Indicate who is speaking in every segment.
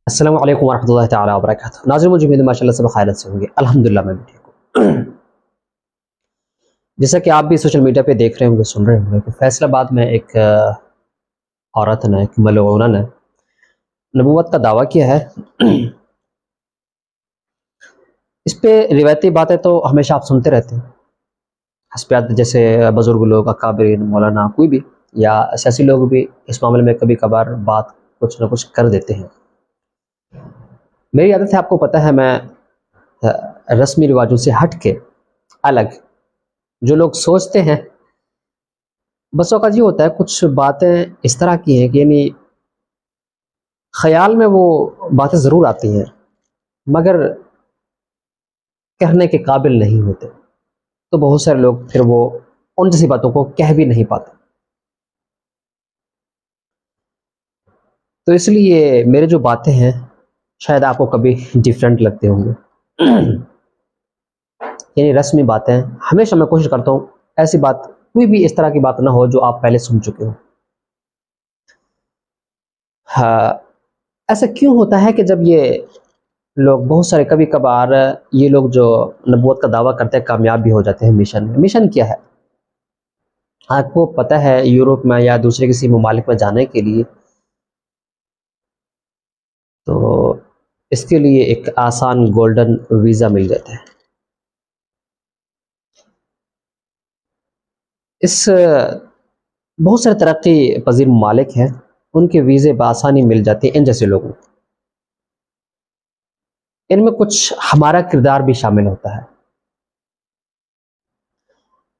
Speaker 1: السلام علیکم ورحمۃ اللہ تعالیٰ وبرکاتہ۔ ناظرین، مجھے امید ہے ماشاء اللہ سب خیریت سے ہوں گے۔ الحمدللہ میں بھی ٹھیک ہوں۔ جیسا کہ آپ بھی سوشل میڈیا پہ دیکھ رہے ہوں گے، سن رہے ہوں گے کہ فیصل آباد میں ایک عورت نے، ایک ملعونہ نے نبوت کا دعویٰ کیا ہے۔ اس پہ روایتی باتیں تو ہمیشہ آپ سنتے رہتے ہیں، حسبیات جیسے بزرگ لوگ، اکابرین، مولانا، کوئی بھی یا سیاسی لوگ بھی اس معاملے میں کبھی کبھار بات کچھ نہ کچھ کر دیتے ہیں۔ میری عادت ہے، آپ کو پتہ ہے، میں رسمی رواجوں سے ہٹ کے الگ جو لوگ سوچتے ہیں، بس اوقات یہ ہوتا ہے کچھ باتیں اس طرح کی ہیں کہ یعنی خیال میں وہ باتیں ضرور آتی ہیں مگر کہنے کے قابل نہیں ہوتے، تو بہت سارے لوگ پھر وہ ان جیسی باتوں کو کہہ بھی نہیں پاتے۔ تو اس لیے میرے جو باتیں ہیں شاید آپ کو کبھی ڈیفرنٹ لگتے ہوں گے۔ یعنی رسمی باتیں ہمیشہ میں کوشش کرتا ہوں ایسی بات، کوئی بھی اس طرح کی بات نہ ہو جو آپ پہلے سن چکے ہو۔ ہاں، ایسا کیوں ہوتا ہے کہ جب یہ لوگ بہت سارے کبھی کبھار یہ لوگ جو نبوت کا دعویٰ کرتے ہیں کامیاب بھی ہو جاتے ہیں مشن کیا ہے؟ آپ کو پتہ ہے یورپ میں یا دوسرے کسی ممالک میں جانے کے لیے تو اس کے لیے ایک آسان گولڈن ویزا مل جاتا ہے۔ اس بہت سارے ترقی پذیر ممالک ہیں، ان کے ویزے بآسانی مل جاتے ہیں ان جیسے لوگوں کو۔ ان میں کچھ ہمارا کردار بھی شامل ہوتا ہے۔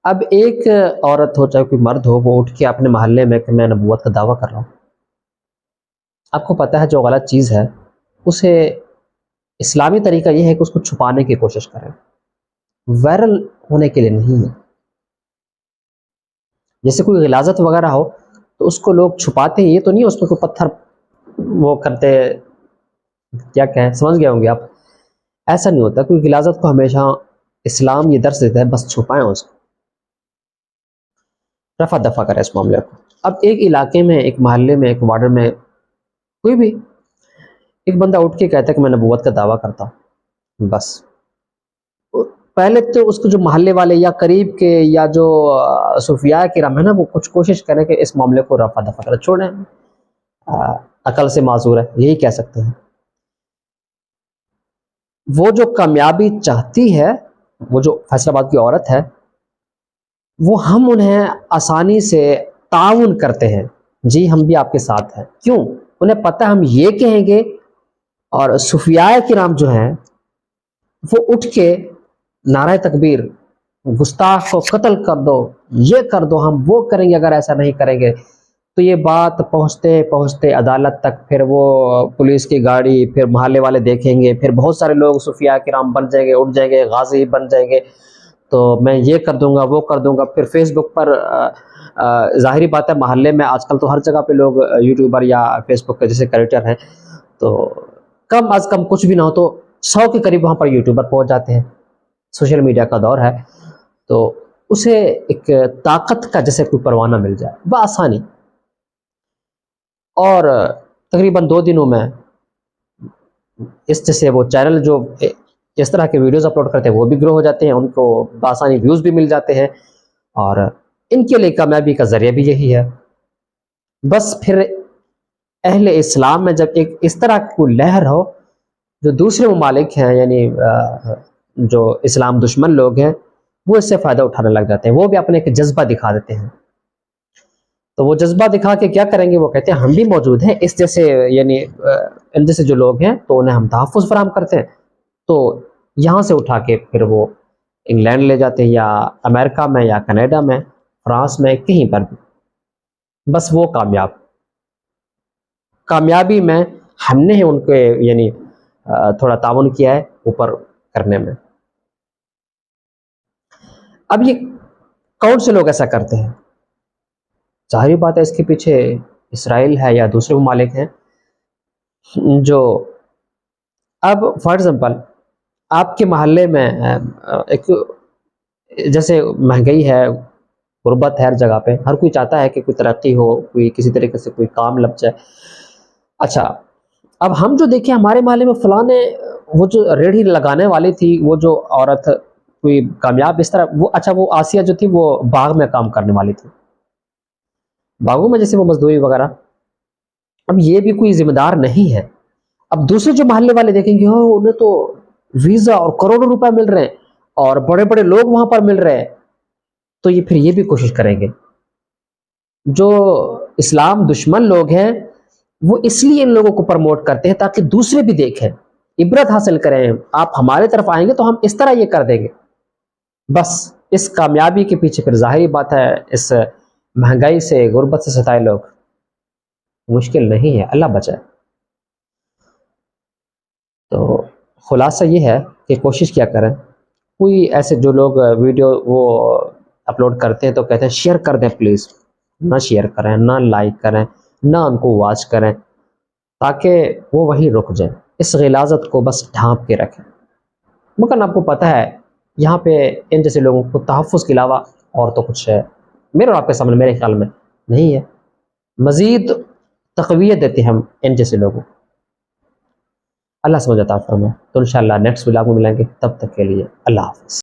Speaker 1: اب ایک عورت ہو چاہے کوئی مرد ہو، وہ اٹھ کے اپنے محلے میں کہ میں نبوت کا دعویٰ کر رہا ہوں، آپ کو پتہ ہے جو غلط چیز ہے اسے اسلامی طریقہ یہ ہے کہ اس کو چھپانے کی کوشش کریں، وائرل ہونے کے لیے نہیں ہے۔ جیسے کوئی غلاظت وغیرہ ہو تو اس کو لوگ چھپاتے ہیں، یہ تو نہیں اس میں کوئی پتھر وہ کرتے، کیا کہیں، سمجھ گئے ہوں گے آپ۔ ایسا نہیں ہوتا، کوئی غلاظت کو ہمیشہ اسلام یہ درس دیتا ہے بس چھپائیں اس کو، رفع دفع کریں اس معاملے کو۔ اب ایک علاقے میں، ایک محلے میں، ایک وارڈ میں کوئی بھی ایک بندہ اٹھ کے کہتا ہے کہ میں نبوت کا دعویٰ کرتا ہوں، بس پہلے تو اس کو جو محلے والے یا قریب کے یا جو صوفیاء کرام ہے نا، وہ کچھ کوشش کریں کہ اس معاملے کو رفع دفع کریں، چھوڑیں، عقل سے معذور ہے، یہی کہہ سکتے ہیں۔ وہ جو کامیابی چاہتی ہے، وہ جو فیصل آباد کی عورت ہے، وہ ہم انہیں آسانی سے تعاون کرتے ہیں، جی ہم بھی آپ کے ساتھ ہیں۔ کیوں؟ انہیں پتہ ہم یہ کہیں گے اور صوفیاء کرام جو ہیں وہ اٹھ کے نعرہ تکبیر، گستاخ کو قتل کر دو، یہ کر دو، ہم وہ کریں گے اگر ایسا نہیں کریں گے، تو یہ بات پہنچتے پہنچتے عدالت تک، پھر وہ پولیس کی گاڑی، پھر محلے والے دیکھیں گے، پھر بہت سارے لوگ صوفیاء کرام بن جائیں گے، اٹھ جائیں گے، غازی بن جائیں گے، تو میں یہ کر دوں گا، وہ کر دوں گا۔ پھر فیس بک پر ظاہری بات ہے محلے میں آج کل تو ہر جگہ پہ لوگ یوٹیوبر یا فیس بک کے جیسے کریکٹر ہیں، تو کم از کم کچھ بھی نہ ہو تو 100 کے قریب وہاں پر یوٹیوبر پہنچ جاتے ہیں۔ سوشل میڈیا کا دور ہے تو اسے ایک طاقت کا جیسے کوئی پروانہ مل جائے بآسانی، اور تقریباً 2 دنوں میں اس جیسے وہ چینل جو اس طرح کے ویڈیوز اپلوڈ کرتے ہیں وہ بھی گرو ہو جاتے ہیں، ان کو بآسانی ویوز بھی مل جاتے ہیں، اور ان کے لیے کامیابی کا ذریعہ بھی یہی ہے۔ بس پھر اہل اسلام میں جب ایک اس طرح کی کوئی لہر ہو، جو دوسرے ممالک ہیں یعنی جو اسلام دشمن لوگ ہیں، وہ اس سے فائدہ اٹھانے لگ جاتے ہیں، وہ بھی اپنے ایک جذبہ دکھا دیتے ہیں۔ تو وہ جذبہ دکھا کے کیا کریں گے؟ وہ کہتے ہیں ہم بھی موجود ہیں، اس جیسے یعنی ان جیسے جو لوگ ہیں تو انہیں ہم تحفظ فراہم کرتے ہیں، تو یہاں سے اٹھا کے پھر وہ انگلینڈ لے جاتے ہیں، یا امریکہ میں، یا کینیڈا میں، فرانس میں، کہیں پر بھی، بس وہ کامیابی میں ہم نے ان کے یعنی تھوڑا تعاون کیا ہے اوپر کرنے میں۔ اب یہ کون سے لوگ ایسا کرتے ہیں؟ ظاہری بات ہے اس کے پیچھے اسرائیل ہے یا دوسرے ممالک ہیں جو، اب فار ایگزامپل آپ کے محلے میں ایک جیسے مہنگائی ہے، غربت ہے ہر جگہ پہ، ہر کوئی چاہتا ہے کہ کوئی ترقی ہو، کوئی کسی طریقے سے کوئی کام لگ جائے۔ اچھا، اب ہم جو دیکھیں ہمارے محلے میں فلاں نے وہ جو ریڑھی لگانے والی تھی وہ جو عورت کوئی کامیاب اس طرح وہ اچھا وہ آسیہ جو تھی وہ باغ میں کام کرنے والی تھی، باغوں میں جیسے وہ مزدوری وغیرہ. اب یہ بھی کوئی ذمہ دار نہیں ہے. اب دوسرے جو محلے والے دیکھیں گے ہاں انہیں تو ویزا اور کروڑوں روپے مل رہے ہیں اور بڑے بڑے لوگ وہاں پر مل رہے ہیں، تو یہ پھر یہ بھی کوشش کریں گے. جو اسلام دشمن لوگ ہیں وہ اس لیے ان لوگوں کو پروموٹ کرتے ہیں تاکہ دوسرے بھی دیکھیں، عبرت حاصل کریں. آپ ہمارے طرف آئیں گے تو ہم اس طرح یہ کر دیں گے. بس اس کامیابی کے پیچھے پھر ظاہری بات ہے اس مہنگائی سے غربت سے ستائے لوگ. مشکل نہیں ہے، اللہ بچائے. تو خلاصہ یہ ہے کہ کوشش کیا کریں، کوئی ایسے جو لوگ ویڈیو وہ اپلوڈ کرتے ہیں تو کہتے ہیں شیئر کر دیں پلیز، نہ شیئر کریں، نہ لائک کریں، نہ ان کو واچ کریں، تاکہ وہ وہیں رک جائیں. اس غلاظت کو بس ڈھانپ کے رکھیں. مگر آپ کو پتہ ہے یہاں پہ ان جیسے لوگوں کو تحفظ کے علاوہ اور تو کچھ ہے میرے اور آپ کے سامنے میرے خیال میں نہیں ہے. مزید تقویت دیتے ہیں ہم ان جیسے لوگوں. اللہ سمجھ عطا فرمائے. تو انشاءاللہ نیکسٹ ولاگ میں ملیں گے، تب تک کے لیے اللہ حافظ.